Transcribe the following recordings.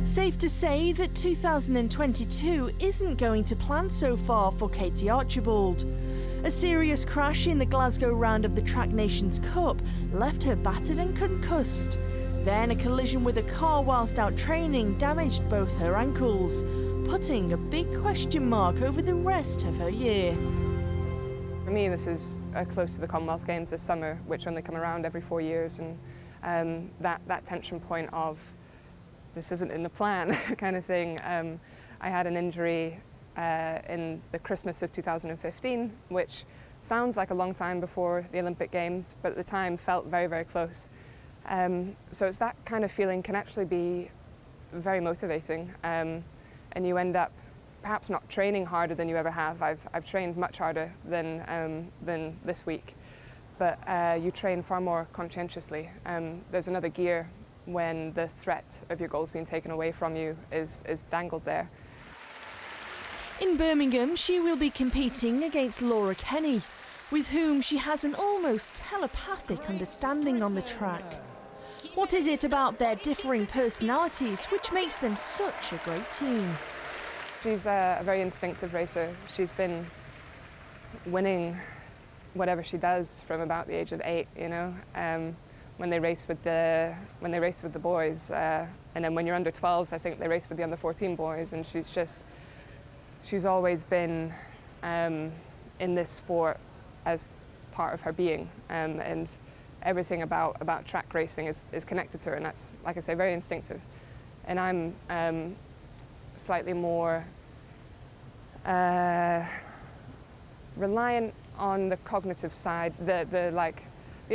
Safe to say that 2022 isn't going to plan so far for Katie Archibald. A serious crash in the Glasgow round of the Track Nations Cup left her battered and concussed. Then a collision with a car whilst out training damaged both her ankles, putting a big question mark over the rest of her year. For me, this is close to the Commonwealth Games this summer, which only come around every 4 years, and that tension point of this isn't in the plan kind of thing. I had an injury in the Christmas of 2015, which sounds like a long time before the Olympic Games, but at the time felt very, very close. So it's that kind of feeling can actually be very motivating, and you end up perhaps not training harder than you ever have. I've trained much harder than this week, but you train far more conscientiously. There's another gear when the threat of your goals being taken away from you is dangled there. In Birmingham, she will be competing against Laura Kenny, with whom she has an almost telepathic understanding on the track. What is it about their differing personalities which makes them such a great team? She's a very instinctive racer. She's been winning whatever she does from about the age of 8, you know. When they race with the boys, and then when you're under 12s, I think they race with the under 14 boys, and she's always been in this sport as part of her being, and everything about track racing is connected to her, and that's, like I say, very instinctive. And I'm slightly more reliant on the cognitive side, the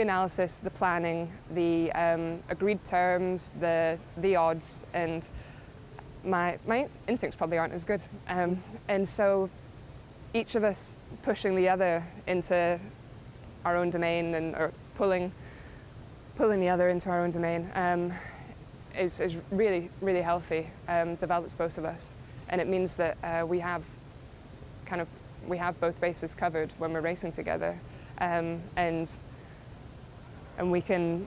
analysis, the planning, the agreed terms, the odds, and my instincts probably aren't as good. And so each of us pushing the other into our own domain or pulling the other into our own domain is really, really healthy, develops both of us. And it means that we have both bases covered when we're racing together. And we can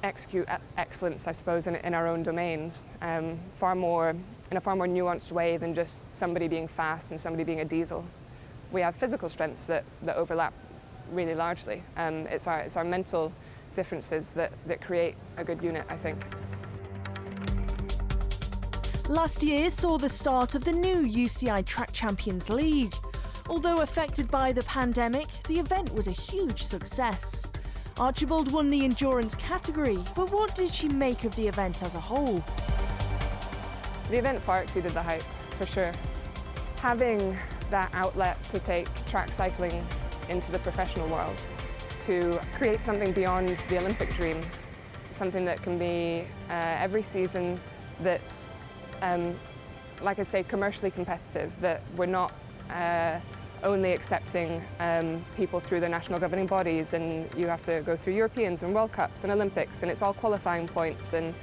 execute excellence, I suppose, in our own domains, in a far more nuanced way than just somebody being fast and somebody being a diesel. We have physical strengths that overlap really largely. It's our mental differences that create a good unit, I think. Last year saw the start of the new UCI Track Champions League. Although affected by the pandemic, the event was a huge success. Archibald won the endurance category, but what did she make of the event as a whole? The event far exceeded the hype, for sure. Having that outlet to take track cycling into the professional world, to create something beyond the Olympic dream, something that can be every season, that's, like I say, commercially competitive, that we're not only accepting people through the national governing bodies, and you have to go through Europeans and World Cups and Olympics, and it's all qualifying points. And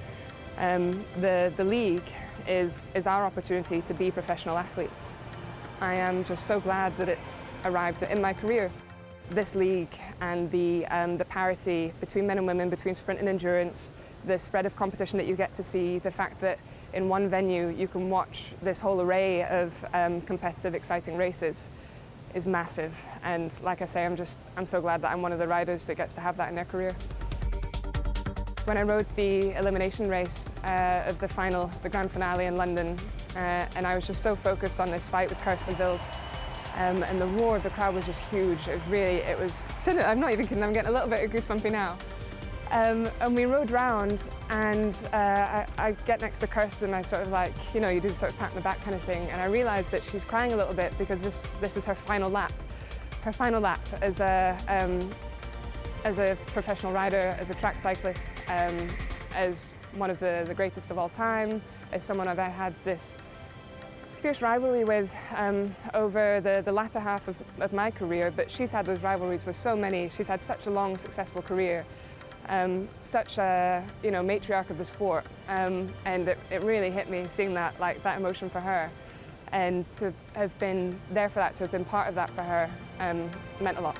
the league is our opportunity to be professional athletes. I am just so glad that it's arrived in my career. This league and the parity between men and women, between sprint and endurance, the spread of competition that you get to see, the fact that in one venue you can watch this whole array of competitive, exciting races is massive. And like I say, I'm so glad that I'm one of the riders that gets to have that in their career. When I rode the elimination race of the grand finale in London, and I was just so focused on this fight with Kirsten Wild, and the roar of the crowd was just huge. I'm not even kidding, I'm getting a little bit goosebumpy now. And we rode round, and I get next to Kirsten, and I sort of you do sort of pat on the back kind of thing, and I realised that she's crying a little bit because this is her final lap. Her final lap as a professional rider, as a track cyclist, as one of the greatest of all time, as someone I've had this fierce rivalry with over the latter half of my career, but she's had those rivalries with so many. She's had such a long, successful career. Such a matriarch of the sport, and it really hit me seeing that emotion for her, and to have been there for that, to have been part of that for her, meant a lot.